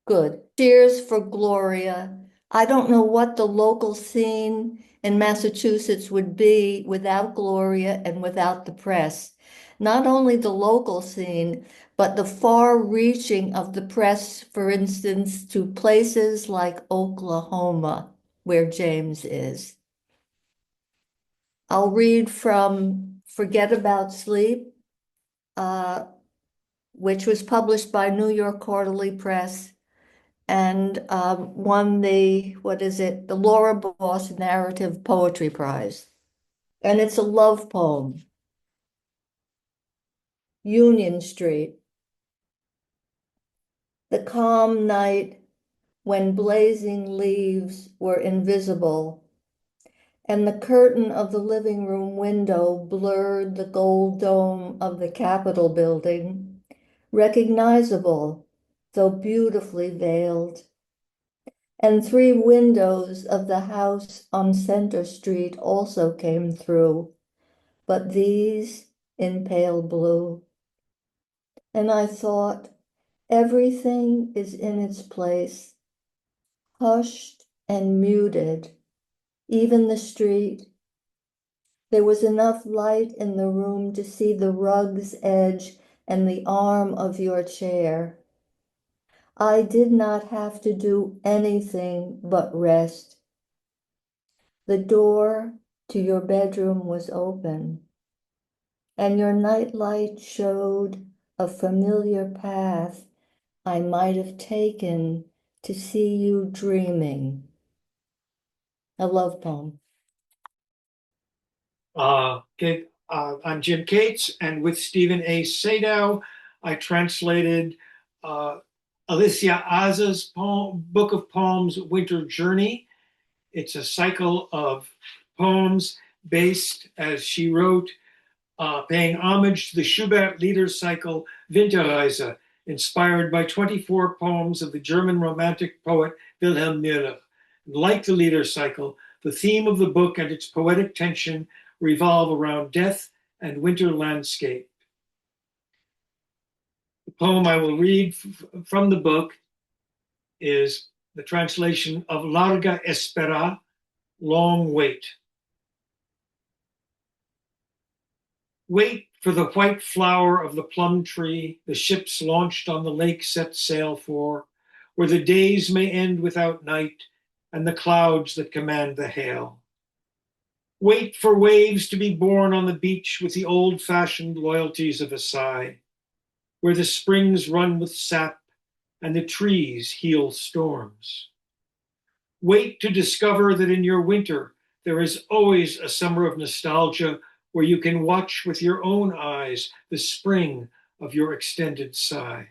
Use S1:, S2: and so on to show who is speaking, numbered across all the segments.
S1: Good. Cheers for Gloria. I don't know what the local scene in Massachusetts would be without Gloria and without the press. Not only the local scene, but the far reaching of the press, for instance, to places like Oklahoma, where James is. I'll read from Forget About Sleep, uh, which was published by New York Quarterly Press and won the, what is it, the Laura Boss Narrative Poetry Prize. And it's a love poem. Union Street. The calm night when blazing leaves were invisible, and the curtain of the living room window blurred the gold dome of the Capitol building, recognizable, though beautifully veiled. And three windows of the house on Center Street also came through, but these in pale blue. And I thought, everything is in its place, hushed and muted, even the street. There was enough light in the room to see the rug's edge and the arm of your chair. I did not have to do anything but rest. The door to your bedroom was open, and your nightlight showed a familiar path I might have taken to see you dreaming. A love poem.
S2: I'm Jim Cates, and with Stephen A. Sadow, I translated Alicia Aza's book of poems, Winter Journey. It's a cycle of poems based, as she wrote, paying homage to the Schubert Lieder cycle Winterreise, inspired by 24 poems of the German Romantic poet Wilhelm Müller. Like the Lieder cycle, the theme of the book and its poetic tension revolve around death and winter landscape. The poem I will read from the book is the translation of Larga Espera, Long Wait. Wait for the white flower of the plum tree the ships launched on the lake set sail for, where the days may end without night and the clouds that command the hail. Wait for waves to be born on the beach with the old-fashioned loyalties of a sigh, where the springs run with sap and the trees heal storms. Wait to discover that in your winter there is always a summer of nostalgia where you can watch with your own eyes the spring of your extended sigh.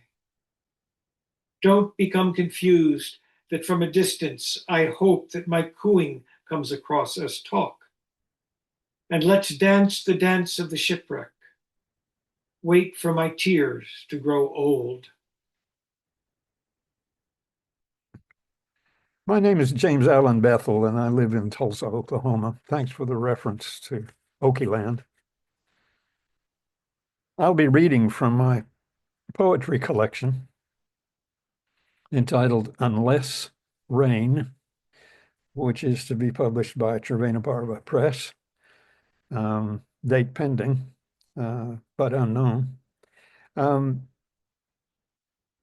S2: Don't become confused that from a distance I hope that my cooing comes across as talk. And let's dance the dance of the shipwreck. Wait for my tears to grow old.
S3: My name is James Allen Bethel, and I live in Tulsa, Oklahoma. Thanks for the reference to Okie-land. I'll be reading from my poetry collection entitled Unless Rain, which is to be published by Červená Barva Press, date pending, but unknown.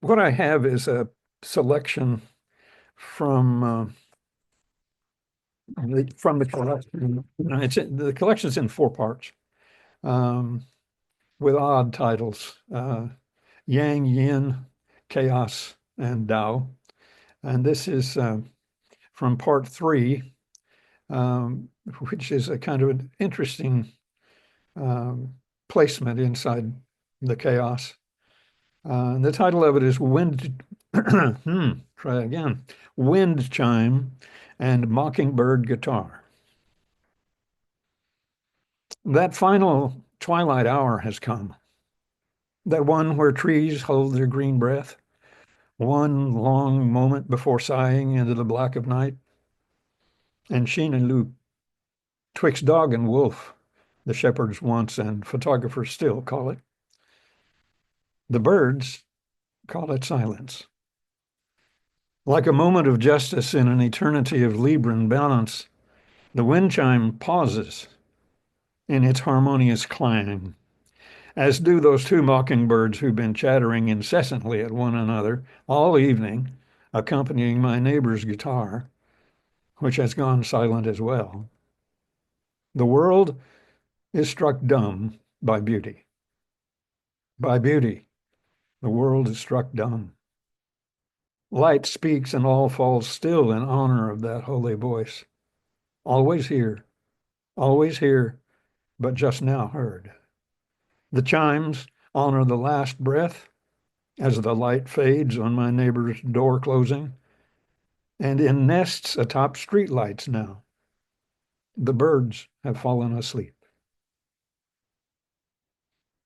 S3: What I have is a selection from the collection. The collection's in 4 parts, with odd titles: Yang, Yin, Chaos, and Tao. And this is from part 3, which is a kind of an interesting placement inside the chaos. And the title of it is Wind Chime and Mockingbird Guitar. That final twilight hour has come, that one where trees hold their green breath, one long moment before sighing into the black of night. And Sheen and Luke, twixt dog and wolf, the shepherds once and photographers still call it. The birds call it silence. Like a moment of justice in an eternity of Libran balance, the wind chime pauses in its harmonious clang, as do those two mockingbirds who've been chattering incessantly at one another all evening, accompanying my neighbor's guitar, which has gone silent as well. The world is struck dumb by beauty. By beauty, the world is struck dumb. Light speaks and all falls still in honor of that holy voice. Always here, but just now heard. The chimes honor the last breath as the light fades on my neighbor's door closing, and in nests atop streetlights now. The birds have fallen asleep.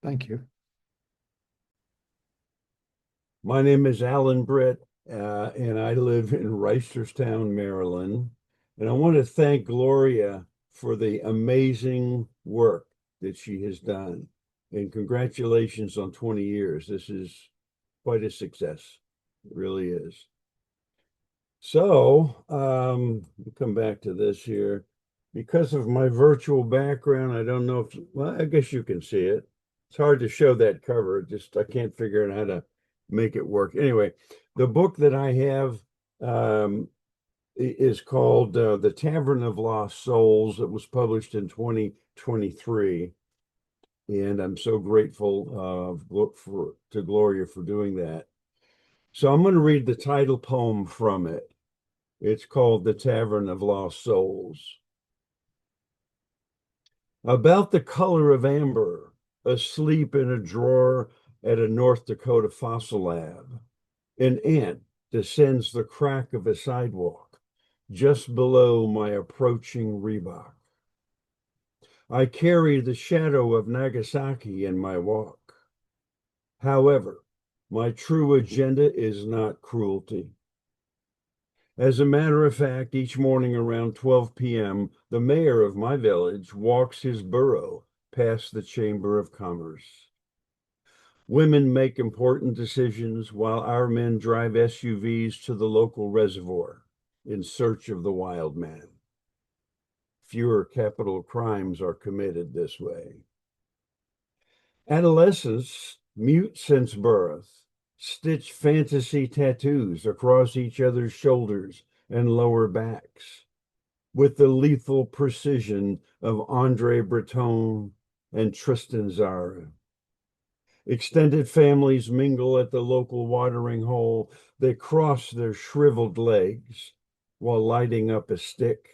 S3: Thank you.
S4: My name is Alan Britt, and I live in Reisterstown, Maryland. And I want to thank Gloria for the amazing work that she has done. And congratulations on 20 years. This is quite a success. It really is. So, we'll come back to this here. Because of my virtual background, I don't know if, well, I guess you can see it. It's hard to show that cover. I can't figure out how to make it work. Anyway, the book that I have is called The Tavern of Lost Souls. It was published in 2023. And I'm so grateful to Gloria for doing that. So I'm going to read the title poem from it. It's called The Tavern of Lost Souls. About the color of amber, asleep in a drawer at a North Dakota fossil lab, an ant descends the crack of a sidewalk just below my approaching Reebok. I carry the shadow of Nagasaki in my walk. However, my true agenda is not cruelty. As a matter of fact, each morning around 12 p.m., the mayor of my village walks his burro past the Chamber of Commerce. Women make important decisions while our men drive SUVs to the local reservoir in search of the wild man. Fewer capital crimes are committed this way. Adolescents, mute since birth, stitch fantasy tattoos across each other's shoulders and lower backs with the lethal precision of Andre Breton and Tristan Tzara. Extended families mingle at the local watering hole. They cross their shriveled legs while lighting up a stick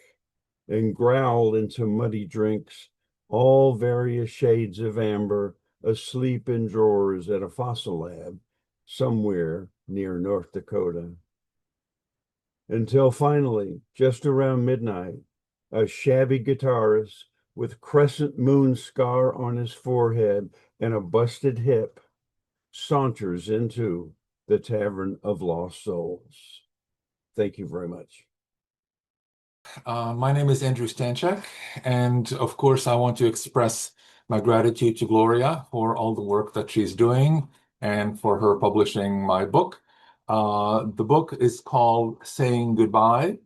S4: and growl into muddy drinks, all various shades of amber, asleep in drawers at a fossil lab somewhere near North Dakota. Until finally, just around midnight, a shabby guitarist with crescent moon scar on his forehead and a busted hip saunters into the Tavern of Lost Souls. Thank you very much.
S5: My name is Andrew Stancek, and of course, I want to express my gratitude to Gloria for all the work that she's doing and for her publishing my book. The book is called Saying Goodbye,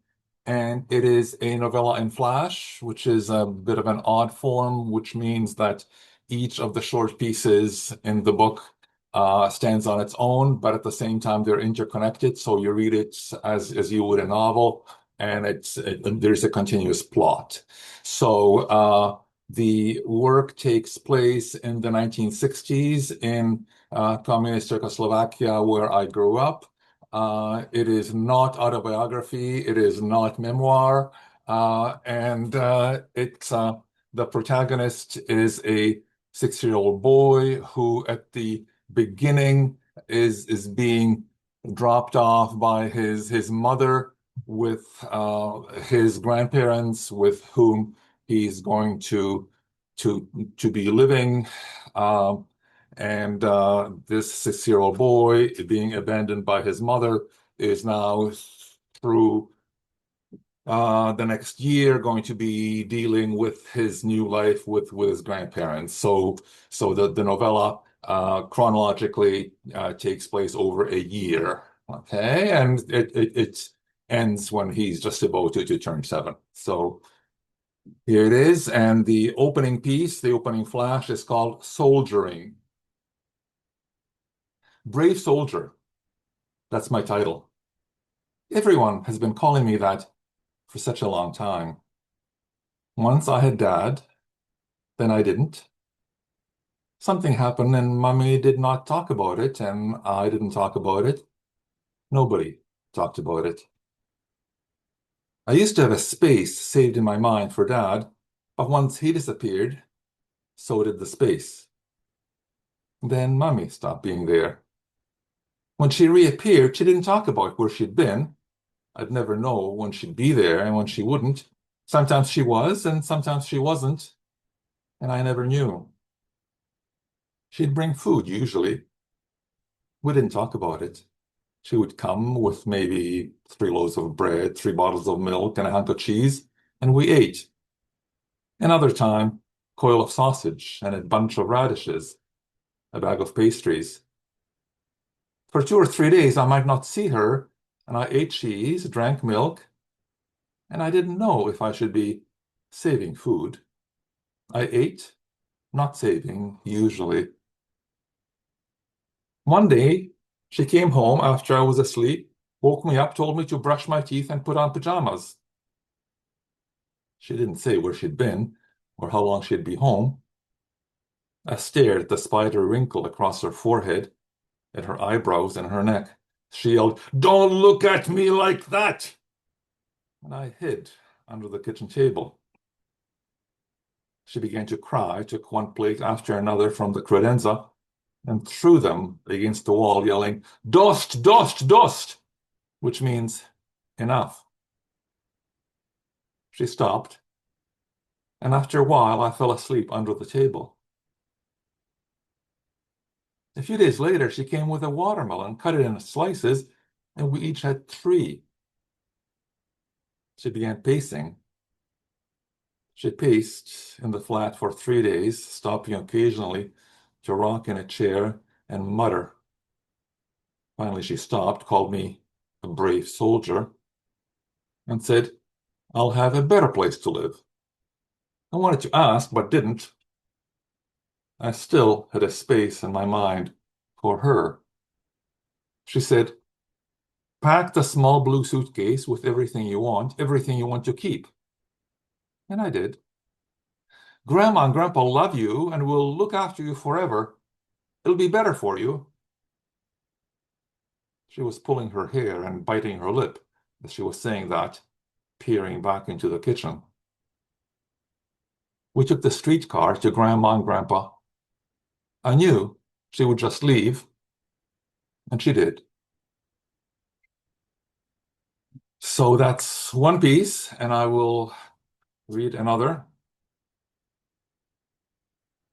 S5: and it is a novella in flash, which is a bit of an odd form, which means that each of the short pieces in the book stands on its own, but at the same time, they're interconnected. So you read it as you would a novel, and there's a continuous plot. So the work takes place in the 1960s in communist Czechoslovakia, where I grew up. It is not autobiography. It is not memoir. And the protagonist is a 6-year-old boy who at the beginning is being dropped off by his mother with his grandparents with whom he's going to be living. And this 6-year-old boy being abandoned by his mother is now through the next year going to be dealing with his new life with his grandparents. So the novella chronologically takes place over a year. Okay, and it ends when he's just about to turn 7. So here it is, and the opening piece, the opening flash, is called Soldiering. Brave Soldier, that's my title. Everyone has been calling me that for such a long time. Once I had Dad, then I didn't. Something happened and Mommy did not talk about it, and I didn't talk about it. Nobody talked about it. I used to have a space saved in my mind for Dad, but once he disappeared, so did the space. Then Mommy stopped being there. When she reappeared, she didn't talk about where she'd been. I'd never know when she'd be there and when she wouldn't. Sometimes she was, and sometimes she wasn't, and I never knew. She'd bring food, usually. We didn't talk about it. She would come with maybe 3 loaves of bread, 3 bottles of milk, and a hunk of cheese, and we ate. Another time, coil of sausage and a bunch of radishes, a bag of pastries. For 2 or 3 days, I might not see her, and I ate cheese, drank milk, and I didn't know if I should be saving food. I ate, not saving, usually. One day, she came home after I was asleep, woke me up, told me to brush my teeth and put on pajamas. She didn't say where she'd been or how long she'd be home. I stared at the spider wrinkle across her forehead, at her eyebrows and her neck. She yelled, "Don't look at me like that!" And I hid under the kitchen table. She began to cry, took one plate after another from the credenza, and threw them against the wall, yelling, "Dost, dost, dost," which means enough. She stopped, and after a while I fell asleep under the table. A few days later, she came with a watermelon, cut it into slices, and we each had 3. She began pacing. She paced in the flat for 3 days, stopping occasionally to rock in a chair and mutter. Finally, she stopped, called me a brave soldier, and said, "I'll have a better place to live." I wanted to ask, but didn't. I still had a space in my mind for her. She said, "Pack the small blue suitcase with everything you want to keep." And I did. "Grandma and Grandpa love you and will look after you forever. It'll be better for you." She was pulling her hair and biting her lip as she was saying that, peering back into the kitchen. We took the streetcar to Grandma and Grandpa. I knew she would just leave, and she did. So that's one piece, and I will read another.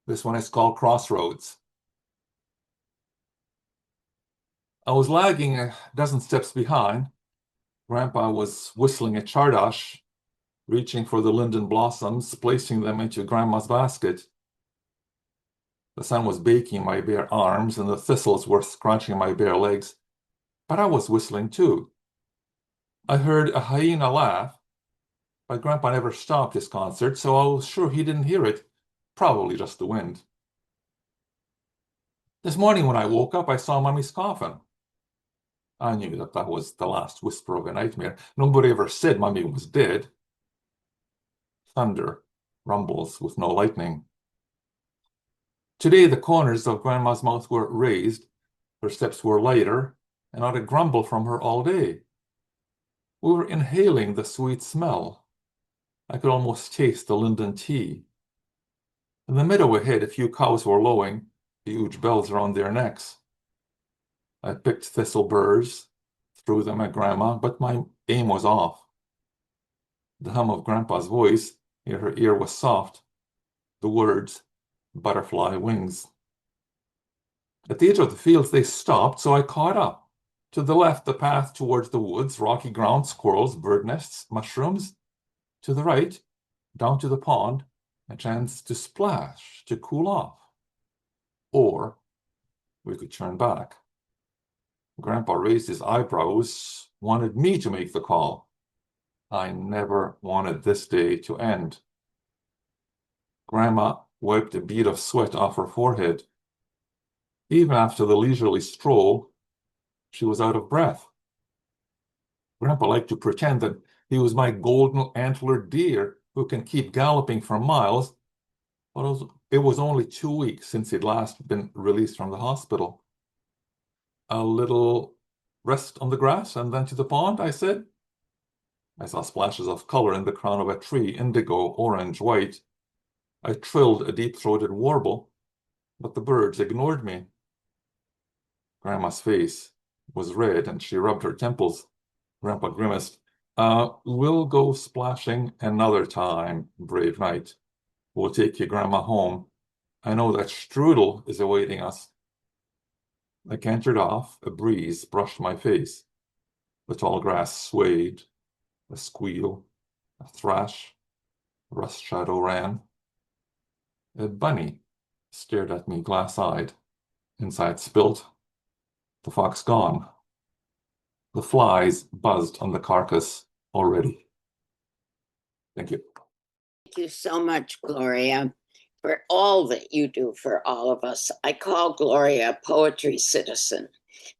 S5: This one is called Crossroads. I was lagging a dozen steps behind. Grandpa was whistling a chardash, reaching for the linden blossoms, placing them into Grandma's basket. The sun was baking my bare arms, and the thistles were scratching my bare legs, but I was whistling too. I heard a hyena laugh, but Grandpa never stopped his concert, so I was sure he didn't hear it, probably just the wind. This morning when I woke up, I saw Mommy's coffin. I knew that that was the last whisper of a nightmare. Nobody ever said Mommy was dead. Thunder rumbles with no lightning. Today, the corners of Grandma's mouth were raised, her steps were lighter, and not a grumble from her all day. We were inhaling the sweet smell. I could almost taste the linden tea. In the meadow ahead, a few cows were lowing, huge bells around their necks. I picked thistle burrs, threw them at Grandma, but my aim was off. The hum of Grandpa's voice near her ear was soft. The words, "butterfly wings." At the edge of the fields, they stopped, so I caught up. To the left, the path towards the woods, rocky ground, squirrels, bird nests, mushrooms. To the right, down to the pond, a chance to splash, to cool off. Or we could turn back. Grandpa raised his eyebrows, wanted me to make the call. I never wanted this day to end. Grandma wiped a bead of sweat off her forehead. Even after the leisurely stroll, she was out of breath. Grandpa liked to pretend that he was my golden antlered deer who can keep galloping for miles, but it was only 2 weeks since he'd last been released from the hospital. A little rest on the grass and then to the pond, I said. I saw splashes of color in the crown of a tree, indigo, orange, white. I trilled a deep-throated warble, but the birds ignored me. Grandma's face was red and she rubbed her temples. Grandpa grimaced. We'll go splashing another time, brave knight. We'll take your grandma home. I know that strudel is awaiting us. I cantered off. A breeze brushed my face. The tall grass swayed. A squeal, a thrash, a rust shadow ran. A bunny stared at me glass-eyed. Inside spilt. The fox gone. The flies buzzed on the carcass already. Thank you.
S6: Thank you so much, Gloria, for all that you do for all of us. I call Gloria a poetry citizen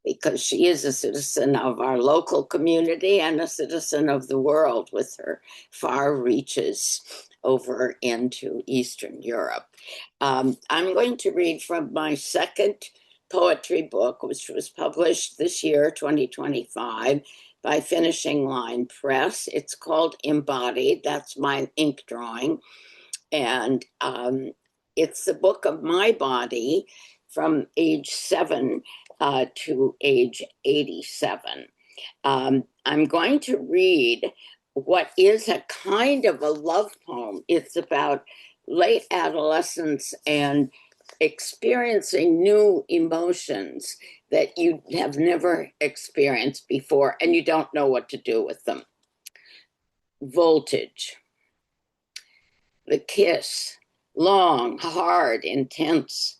S6: because she is a citizen of our local community and a citizen of the world with her far reaches over into Eastern Europe. I'm going to read from my second poetry book, which was published this year, 2025, by Finishing Line Press. It's called Embodied. That's my ink drawing. And it's the book of my body from age 7 to age 87. I'm going to read what is a kind of a love poem. It's about late adolescence and experiencing new emotions that you have never experienced before, and you don't know what to do with them. Voltage. The kiss, long, hard, intense,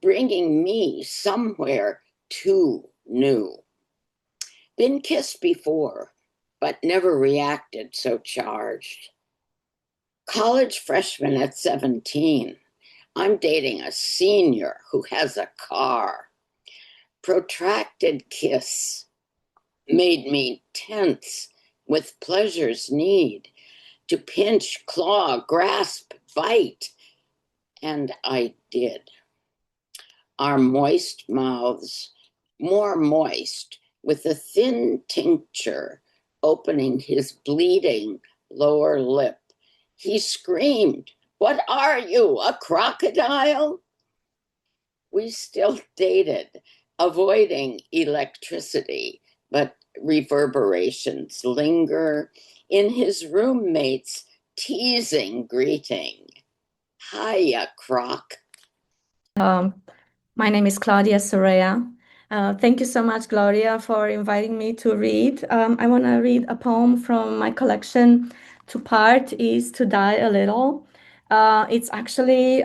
S6: bringing me somewhere too new. Been kissed before, but never reacted so charged. College freshman at 17. I'm dating a senior who has a car. Protracted kiss made me tense with pleasure's need to pinch, claw, grasp, bite. And I did. Our moist mouths, more moist, with a thin tincture opening his bleeding lower lip. He screamed, "What are you, a crocodile?" We still dated, avoiding electricity, but reverberations linger in his roommate's teasing greeting. Hiya, croc.
S7: My name is Claudia Serea. Thank you so much, Gloria, for inviting me to read. I want to read a poem from my collection, To Part is to Die a Little. It's actually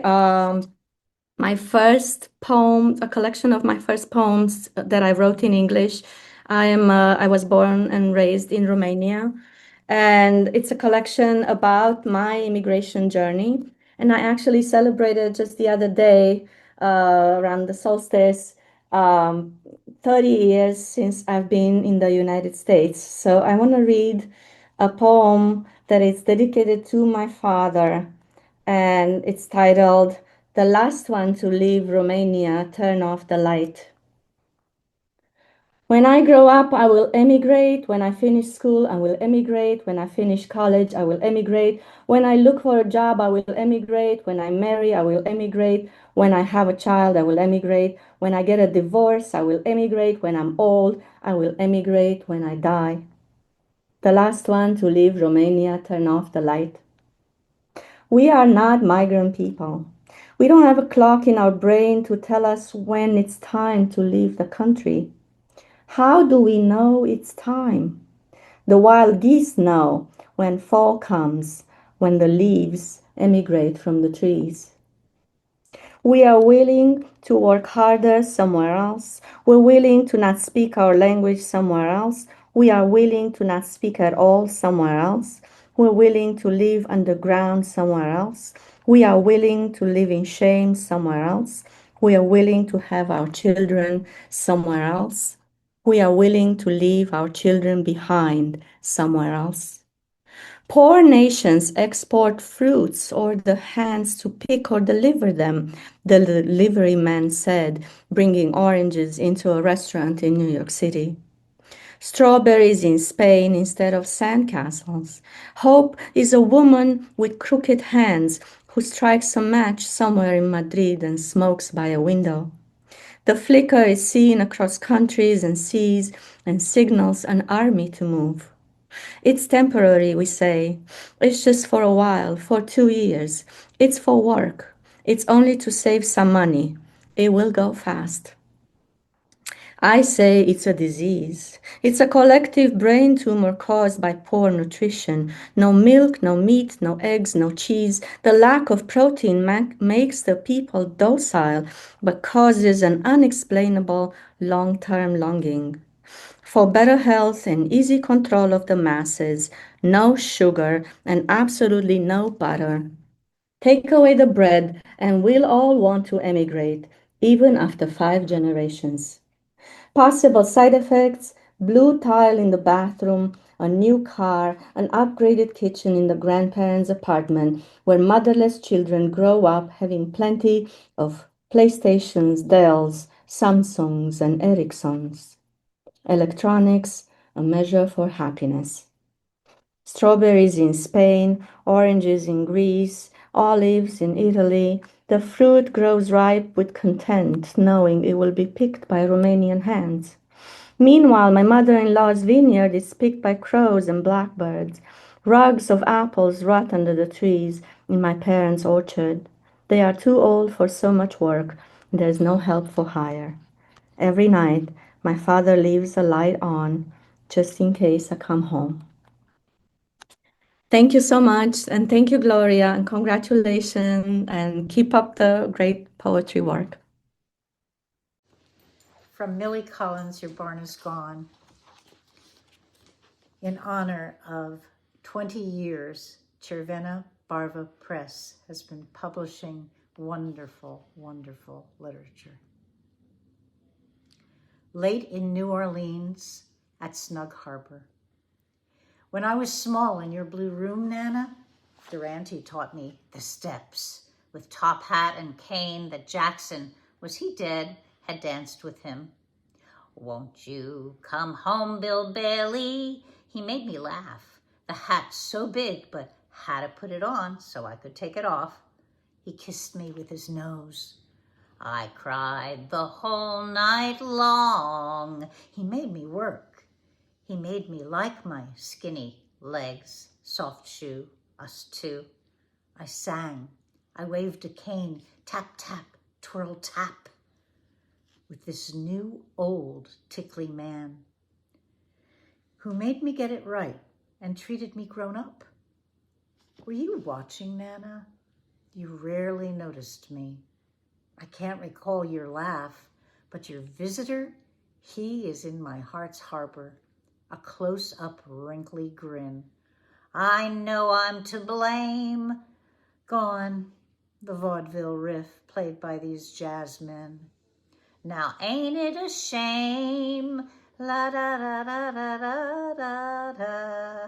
S7: my first poem, a collection of my first poems that I wrote in English. I was born and raised in Romania, and it's a collection about my immigration journey. And I actually celebrated just the other day, around the solstice, 30 years since I've been in the United States. So I want to read a poem that is dedicated to my father, and it's titled, "The Last One to Leave Romania, Turn Off the Light." When I grow up, I will emigrate. When I finish school, I will emigrate. When I finish college, I will emigrate. When I look for a job, I will emigrate. When I marry, I will emigrate. When I have a child, I will emigrate. When I get a divorce, I will emigrate. When I'm old, I will emigrate. When I die. The last one to leave Romania, turn off the light. We are not migrant people. We don't have a clock in our brain to tell us when it's time to leave the country. How do we know it's time? The wild geese know when fall comes, when the leaves emigrate from the trees. We are willing to work harder somewhere else. We're willing to not speak our language somewhere else. We are willing to not speak at all somewhere else. We're willing to live underground somewhere else. We are willing to live in shame somewhere else. We are willing to have our children somewhere else. We are willing to leave our children behind somewhere else. Poor nations export fruits or the hands to pick or deliver them, the delivery man said, bringing oranges into a restaurant in New York City. Strawberries in Spain instead of sandcastles. Hope is a woman with crooked hands who strikes a match somewhere in Madrid and smokes by a window. The flicker is seen across countries and seas and signals an army to move. It's temporary, we say. It's just for a while, for 2 years. It's for work. It's only to save some money. It will go fast. I say it's a disease. It's a collective brain tumor caused by poor nutrition. No milk, no meat, no eggs, no cheese. The lack of protein makes the people docile, but causes an unexplainable long-term longing. For better health and easy control of the masses, no sugar and absolutely no butter. Take away the bread and we'll all want to emigrate, even after 5 generations. Possible side effects: blue tile in the bathroom, a new car, an upgraded kitchen in the grandparents' apartment where motherless children grow up having plenty of PlayStations, Dells, Samsungs, and Ericssons. Electronics, a measure for happiness. Strawberries in Spain, oranges in Greece, olives in Italy. The fruit grows ripe with content, knowing it will be picked by Romanian hands. Meanwhile, my mother-in-law's vineyard is picked by crows and blackbirds. Rugs of apples rot under the trees in my parents' orchard. They are too old for so much work. There's no help for hire. Every night, my father leaves the light on, just in case I come home. Thank you so much, and thank you, Gloria, and congratulations, and keep up the great poetry work.
S8: From Millie Collins, Your Barn is Gone. In honor of 20 years, Červená Barva Press has been publishing wonderful, wonderful literature. Late in New Orleans at Snug Harbor. When I was small in your blue room, Nana, Durante taught me the steps with top hat and cane that Jackson, was he dead, had danced with him. Won't you come home, Bill Bailey? He made me laugh. The hat so big, but had to put it on so I could take it off. He kissed me with his nose. I cried the whole night long. He made me work. He made me like my skinny legs, soft shoe, us two. I sang. I waved a cane, tap, tap, twirl, tap, with this new old tickly man who made me get it right and treated me grown up. Were you watching, Nana? You rarely noticed me. I can't recall your laugh, but your visitor, he is in my heart's harbor, a close-up wrinkly grin. I know I'm to blame. Gone, the vaudeville riff played by these jazzmen. Now ain't it a shame? La da da da da da da da.